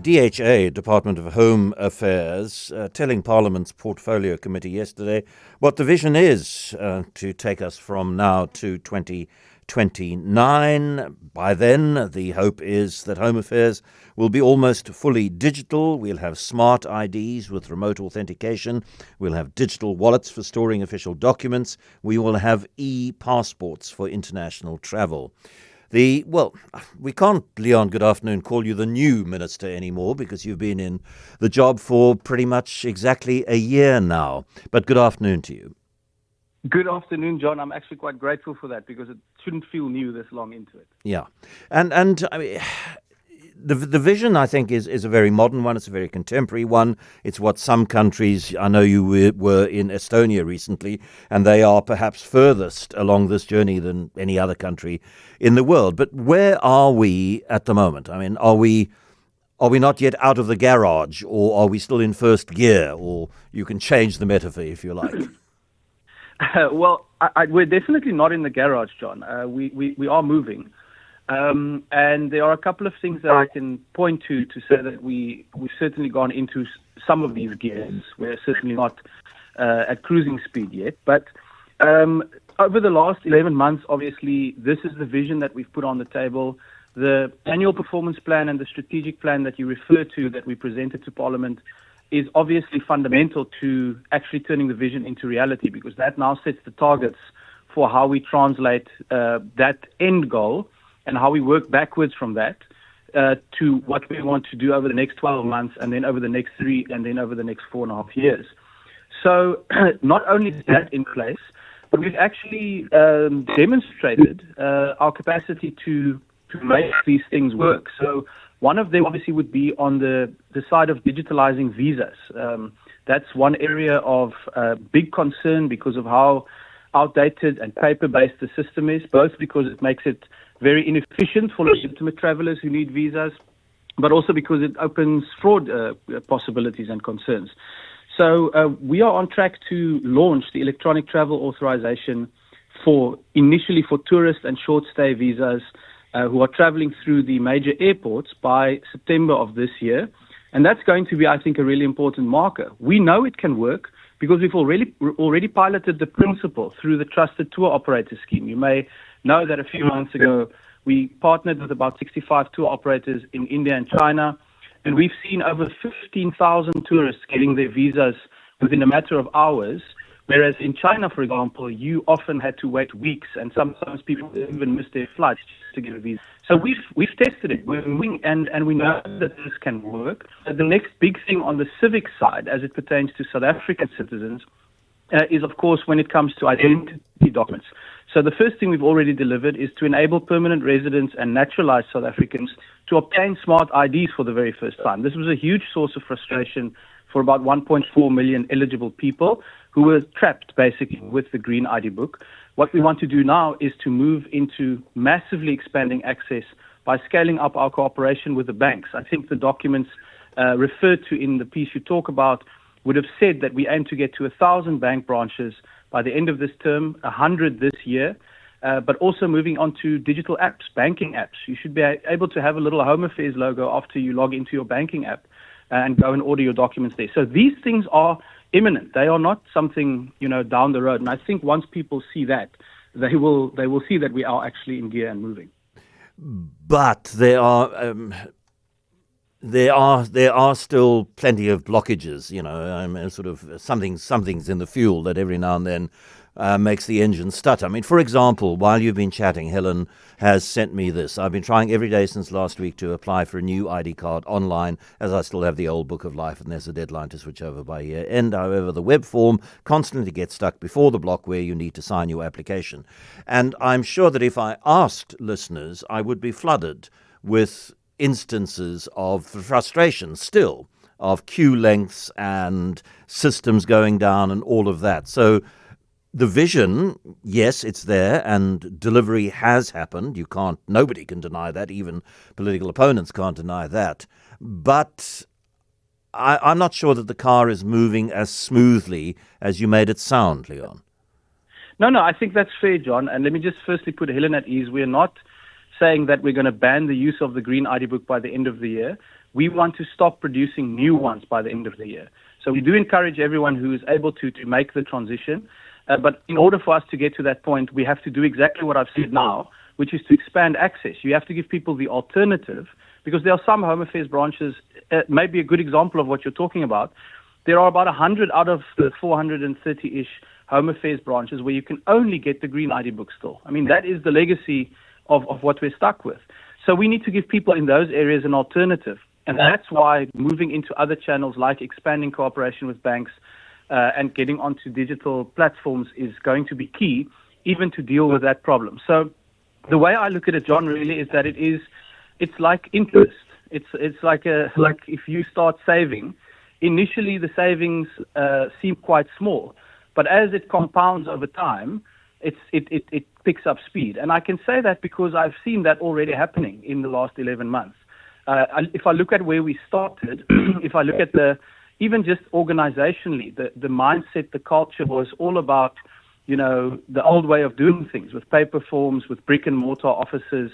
DHA, Department of Home Affairs, telling Parliament's Portfolio Committee yesterday what the vision is to take us from now to 2029. By then, the hope is that Home Affairs will be almost fully digital. We'll have smart IDs with remote authentication. We'll have digital wallets for storing official documents. We will have e-passports for international travel. We can't, Leon, good afternoon, call you the new minister anymore because you've been in the job for pretty much exactly a year now. But good afternoon to you. Good afternoon, John. I'm actually quite grateful for that because it shouldn't feel new this long into it. Yeah. And I mean, the vision, I think, is a very modern one. It's a very contemporary one. It's what some countries, I know you were in Estonia recently, and they are perhaps furthest along this journey than any other country in the world. But where are we at the moment? I mean, are we not yet out of the garage, or are we still in first gear? Or you can change the metaphor if you like. We're definitely not in the garage, John. We are moving. And there are a couple of things that I can point to say that we've certainly gone into some of these gears. We're certainly not at cruising speed yet. But over the last 11 months, obviously, this is the vision that we've put on the table. The annual performance plan and the strategic plan that you refer to that we presented to Parliament is obviously fundamental to actually turning the vision into reality, because that now sets the targets for how we translate that end goal and how we work backwards from that to what we want to do over the next 12 months, and then over the next 3, and then over the next 4.5 years. So not only is that in place, but we've actually demonstrated our capacity to make these things work. So one of them obviously would be on the side of digitalizing visas. That's one area of big concern because of how outdated and paper-based the system is, both because it makes it very inefficient for legitimate travelers who need visas, but also because it opens fraud possibilities and concerns. So we are on track to launch the electronic travel authorization initially for tourist and short-stay visas who are traveling through the major airports by September of this year. And that's going to be, I think, a really important marker. We know it can work because we've already piloted the principle through the Trusted Tour Operator Scheme. You may know that a few months ago, we partnered with about 65 tour operators in India and China, and we've seen over 15,000 tourists getting their visas within a matter of hours, whereas in China, for example, you often had to wait weeks, and sometimes people even missed their flights just to get a visa. So we've tested it, and we know that this can work. The next big thing on the civic side, as it pertains to South African citizens, is, of course, when it comes to identity documents. So the first thing we've already delivered is to enable permanent residents and naturalized South Africans to obtain smart IDs for the very first time. This was a huge source of frustration for about 1.4 million eligible people who were trapped, basically, with the Green ID book. What we want to do now is to move into massively expanding access by scaling up our cooperation with the banks. I think the documents referred to in the piece you talk about would have said that we aim to get to 1,000 bank branches by the end of this term, 100 this year, but also moving on to digital apps, banking apps. You should be able to have a little Home Affairs logo after you log into your banking app and go and order your documents there. So these things are imminent. They are not something, down the road. And I think once people see that, they will see that we are actually in gear and moving. But there are still plenty of blockages, sort of something's in the fuel that every now and then makes the engine stutter. I mean, for example, while you've been chatting, Helen has sent me this. I've been trying every day since last week to apply for a new ID card online, as I still have the old Book of Life, and there's a deadline to switch over by year end. However, the web form constantly gets stuck before the block where you need to sign your application. And I'm sure that if I asked listeners, I would be flooded with instances of frustration still, of queue lengths and systems going down and all of that. So the vision, yes, it's there, and delivery has happened. Nobody can deny that. Even political opponents can't deny that. But I'm not sure that the car is moving as smoothly as you made it sound, Leon. No, I think that's fair, John. And let me just firstly put Helen at ease. We're not saying that we're going to ban the use of the Green ID book by the end of the year. we want to stop producing new ones by the end of the year. So we do encourage everyone who is able to make the transition. But in order for us to get to that point, we have to do exactly what I've said now, which is to expand access. You have to give people the alternative, because there are some Home Affairs branches, maybe a good example of what you're talking about. There are about 100 out of the 430-ish Home Affairs branches where you can only get the green ID book still. I mean, that is the legacy of what we're stuck with. So we need to give people in those areas an alternative. And that's why moving into other channels like expanding cooperation with banks and getting onto digital platforms is going to be key, even to deal with that problem. So the way I look at it, John, really is that it's like interest. It's like if you start saving, initially the savings seem quite small, but as it compounds over time, it picks up speed. And I can say that because I've seen that already happening in the last 11 months. If I look at where we started, if I look at even just organizationally, the mindset, the culture was all about, the old way of doing things with paper forms, with brick and mortar offices,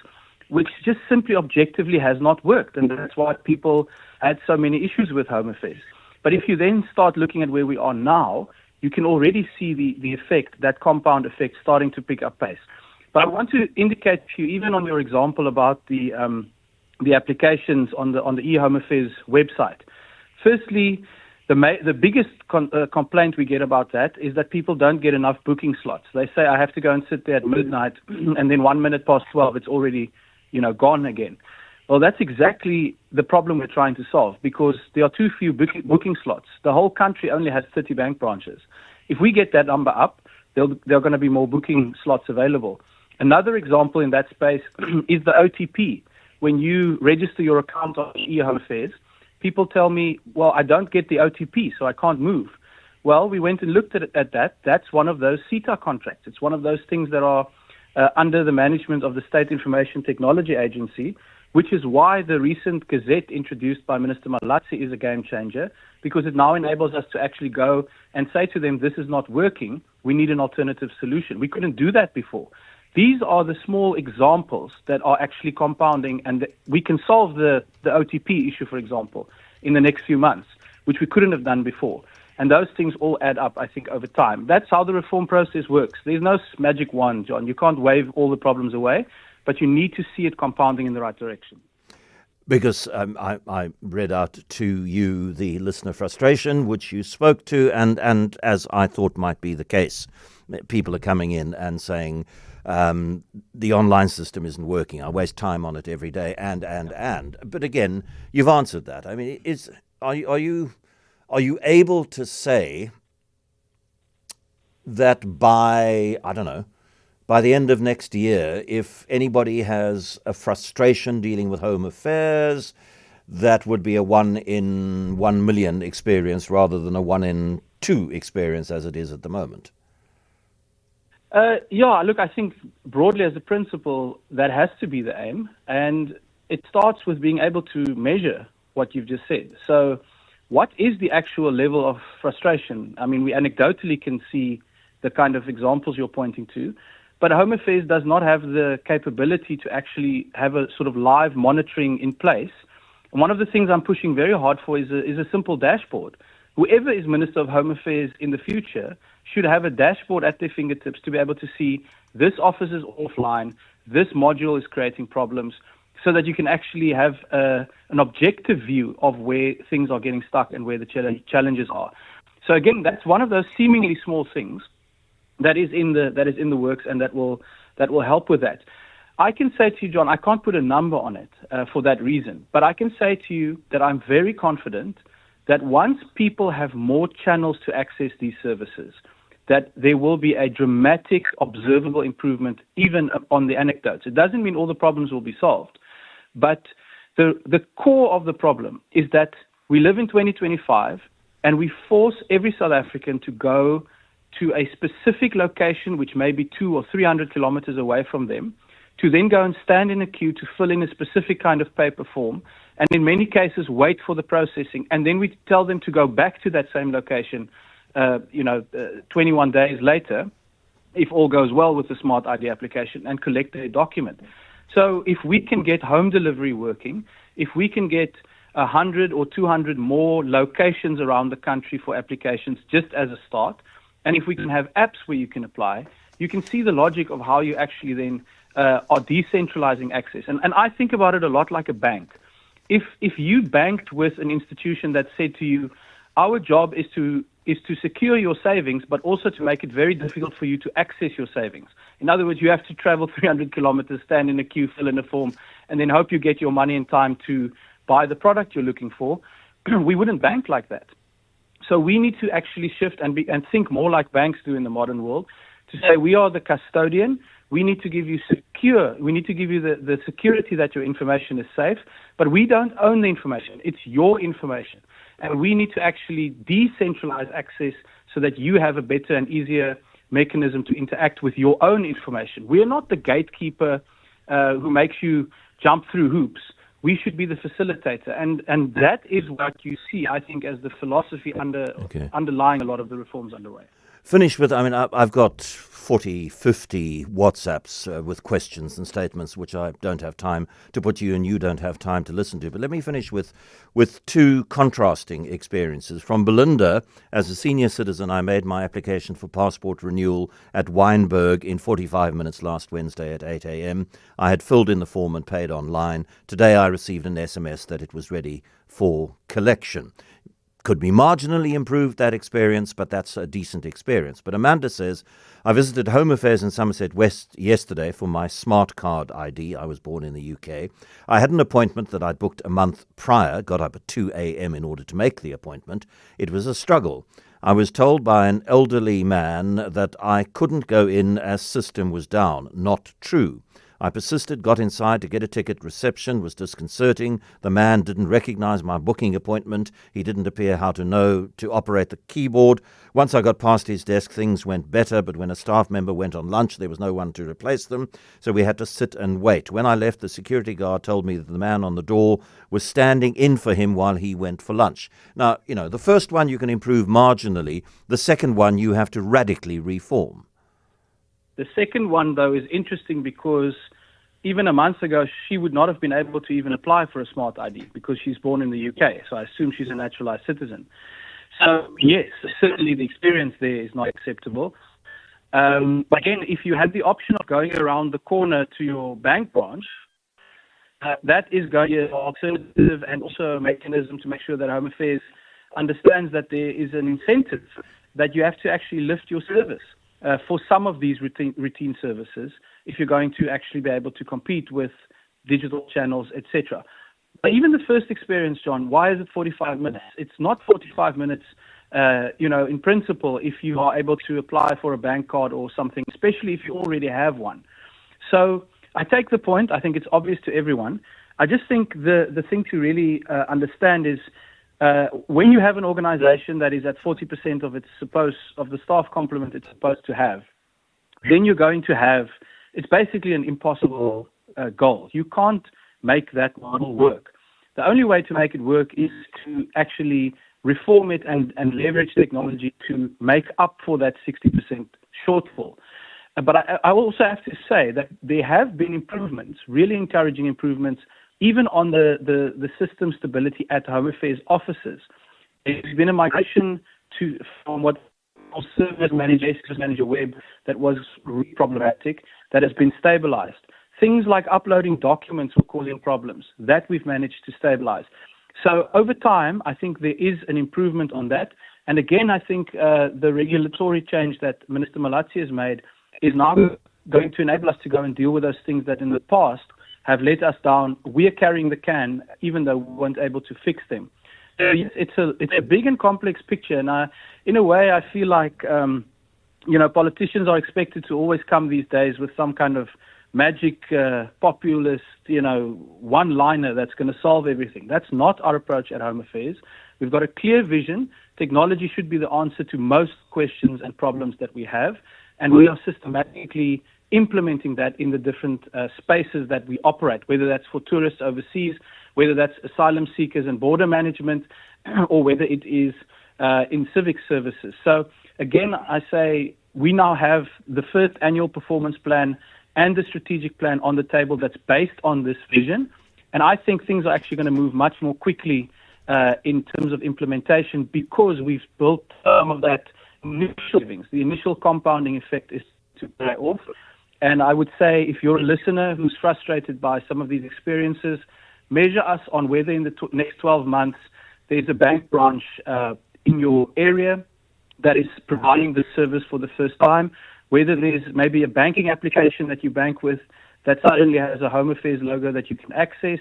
which just simply objectively has not worked. And that's why people had so many issues with Home Affairs. But if you then start looking at where we are now, you can already see the effect, that compound effect starting to pick up pace. But I want to indicate to you, even on your example about the applications on the eHome Affairs website. Firstly, the biggest complaint we get about that is that people don't get enough booking slots. They say, I have to go and sit there at midnight, and then 1 minute past 12, it's already, gone again. Well, that's exactly the problem we're trying to solve, because there are too few booking slots. The whole country only has 30 bank branches. If we get that number up, there are going to be more booking slots available. Another example in that space is the OTP. When you register your account on eHome Affairs, people tell me, well, I don't get the OTP, so I can't move. Well, we went and looked at that. That's one of those CETA contracts. It's one of those things that are under the management of the State Information Technology Agency, which is why the recent Gazette introduced by Minister Malatsi is a game changer, because it now enables us to actually go and say to them, this is not working, we need an alternative solution. We couldn't do that before. These are the small examples that are actually compounding, and we can solve the OTP issue, for example, in the next few months, which we couldn't have done before. And those things all add up, I think, over time. That's how the reform process works. There's no magic wand, John. You can't wave all the problems away, but you need to see it compounding in the right direction. Because I read out to you the listener frustration, which you spoke to, and as I thought might be the case, people are coming in and saying, the online system isn't working. I waste time on it every day, and. But again, you've answered that. I mean, are you able to say that by the end of next year, if anybody has a frustration dealing with Home Affairs, that would be a 1 in 1 million experience rather than a 1 in 2 experience as it is at the moment? Look, I think broadly as a principle, that has to be the aim. And it starts with being able to measure what you've just said. So what is the actual level of frustration? I mean, we anecdotally can see the kind of examples you're pointing to, but Home Affairs does not have the capability to actually have a sort of live monitoring in place. And one of the things I'm pushing very hard for is a simple dashboard. Whoever is Minister of Home Affairs in the future should have a dashboard at their fingertips to be able to see this office is offline, this module is creating problems, so that you can actually have an objective view of where things are getting stuck and where the challenges are. So again, that's one of those seemingly small things that is in the works, and that will help with that. I can say to you, John, I can't put a number on it for that reason, but I can say to you that I'm very confident that once people have more channels to access these services, that there will be a dramatic, observable improvement, even on the anecdotes. It doesn't mean all the problems will be solved, but the core of the problem is that we live in 2025, and we force every South African to go to a specific location, which may be 200 or 300 kilometers away from them, to then go and stand in a queue to fill in a specific kind of paper form, and in many cases wait for the processing. And then we tell them to go back to that same location 21 days later, if all goes well with the Smart ID application, and collect their document. So if we can get home delivery working, if we can get 100 or 200 more locations around the country for applications just as a start. And if we can have apps where you can apply, you can see the logic of how you actually then are decentralizing access. And I think about it a lot like a bank. If you banked with an institution that said to you, our job is to secure your savings, but also to make it very difficult for you to access your savings. In other words, you have to travel 300 kilometers, stand in a queue, fill in a form, and then hope you get your money in time to buy the product you're looking for. We wouldn't bank like that. So we need to actually shift and think more like banks do in the modern world, to say we are the custodian. We need to give you the security that your information is safe, but we don't own the information. It's your information. And we need to actually decentralize access so that you have a better and easier mechanism to interact with your own information. We are not the gatekeeper who makes you jump through hoops. We should be the facilitator. And that is what you see, I think, as the philosophy underlying a lot of the reforms underway. Finish with, I've got 40, 50 WhatsApps with questions and statements which I don't have time to put to you and you don't have time to listen to. But let me finish with two contrasting experiences. From Belinda, as a senior citizen, I made my application for passport renewal at Wynberg in 45 minutes last Wednesday at 8 a.m. I had filled in the form and paid online. Today I received an SMS that it was ready for collection. Could be marginally improved, that experience, but that's a decent experience. But Amanda says, I visited Home Affairs in Somerset West yesterday for my smart card ID. I was born in the UK. I had an appointment that I'd booked a month prior, got up at 2 a.m. in order to make the appointment. It was a struggle. I was told by an elderly man that I couldn't go in as system was down. Not true. I persisted, got inside to get a ticket. Reception was disconcerting. The man didn't recognize my booking appointment. He didn't appear how to know to operate the keyboard. Once I got past his desk, things went better, but when a staff member went on lunch, there was no one to replace them, so we had to sit and wait. When I left, the security guard told me that the man on the door was standing in for him while he went for lunch. Now, the first one you can improve marginally. The second one you have to radically reform. The second one, though, is interesting because even a month ago, she would not have been able to even apply for a smart ID because she's born in the UK. So I assume she's a naturalized citizen. So, yes, certainly the experience there is not acceptable. But again, if you had the option of going around the corner to your bank branch, that is going to be an alternative and also a mechanism to make sure that Home Affairs understands that there is an incentive that you have to actually lift your service. For some of these routine services, if you're going to actually be able to compete with digital channels, etc. But even the first experience, John, why is it 45 minutes? It's not 45 minutes, in principle, if you are able to apply for a bank card or something, especially if you already have one. So I take the point. I think it's obvious to everyone. I just think the thing to really understand is when you have an organization that is at 40% of the staff complement it's supposed to have, then you're going to have, it's basically an impossible goal. You can't make that model work. The only way to make it work is to actually reform it and leverage technology to make up for that 60% shortfall. But I also have to say that there have been improvements, really encouraging improvements, even on the system stability at Home Affairs offices. There's been a migration from what Service Manager Web that was really problematic, that has been stabilized. Things like uploading documents were causing problems. That we've managed to stabilize. So over time, I think there is an improvement on that. And again, I think the regulatory change that Minister Malatsi has made is now going to enable us to go and deal with those things that in the past have let us down. We are carrying the can, even though we weren't able to fix them. So yes, it's a big and complex picture. And in a way, I feel like, politicians are expected to always come these days with some kind of magic populist, one-liner that's going to solve everything. That's not our approach at Home Affairs. We've got a clear vision. Technology should be the answer to most questions and problems that we have. And we are systematically implementing that in the different spaces that we operate, whether that's for tourists overseas, whether that's asylum seekers and border management, or whether it is in civic services. So again, I say we now have the first annual performance plan and the strategic plan on the table that's based on this vision. And I think things are actually going to move much more quickly in terms of implementation because we've built some of that initial savings. The initial compounding effect is to pay off. And I would say if you're a listener who's frustrated by some of these experiences, measure us on whether in the next 12 months there's a bank branch in your area that is providing the service for the first time, whether there's maybe a banking application that you bank with that suddenly has a Home Affairs logo that you can access.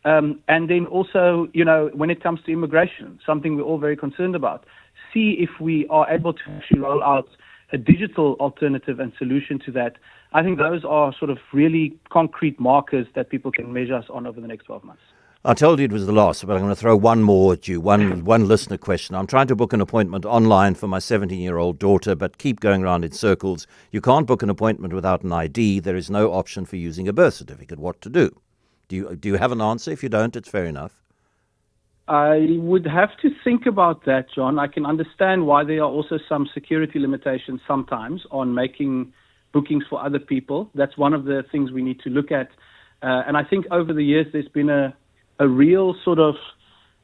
And then also, when it comes to immigration, something we're all very concerned about, see if we are able to actually roll out a digital alternative and solution to that. I think those are sort of really concrete markers that people can measure us on over the next 12 months. I told you it was the last, but I'm going to throw one more at you, one listener question. I'm trying to book an appointment online for my 17-year-old daughter, but keep going around in circles. You can't book an appointment without an ID. There is no option for using a birth certificate. What to do? Do you have an answer? If you don't, it's fair enough. I would have to think about that, John. I can understand why there are also some security limitations sometimes on making bookings for other people. That's one of the things we need to look at. And I think over the years there's been a real sort of,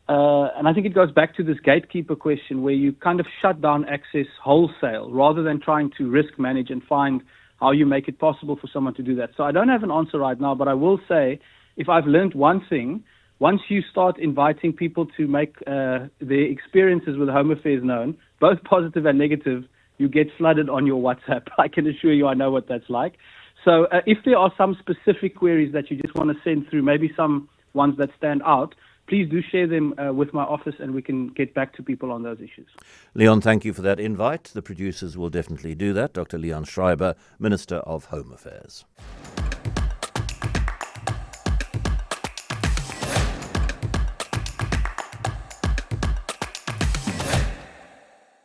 and I think it goes back to this gatekeeper question where you kind of shut down access wholesale rather than trying to risk manage and find how you make it possible for someone to do that. So I don't have an answer right now, but I will say if I've learned one thing, once you start inviting people to make their experiences with Home Affairs known, both positive and negative, you get flooded on your WhatsApp. I can assure you I know what that's like. So if there are some specific queries that you just want to send through, maybe some ones that stand out, please do share them with my office and we can get back to people on those issues. Leon, thank you for that invite. The producers will definitely do that. Dr. Leon Schreiber, Minister of Home Affairs.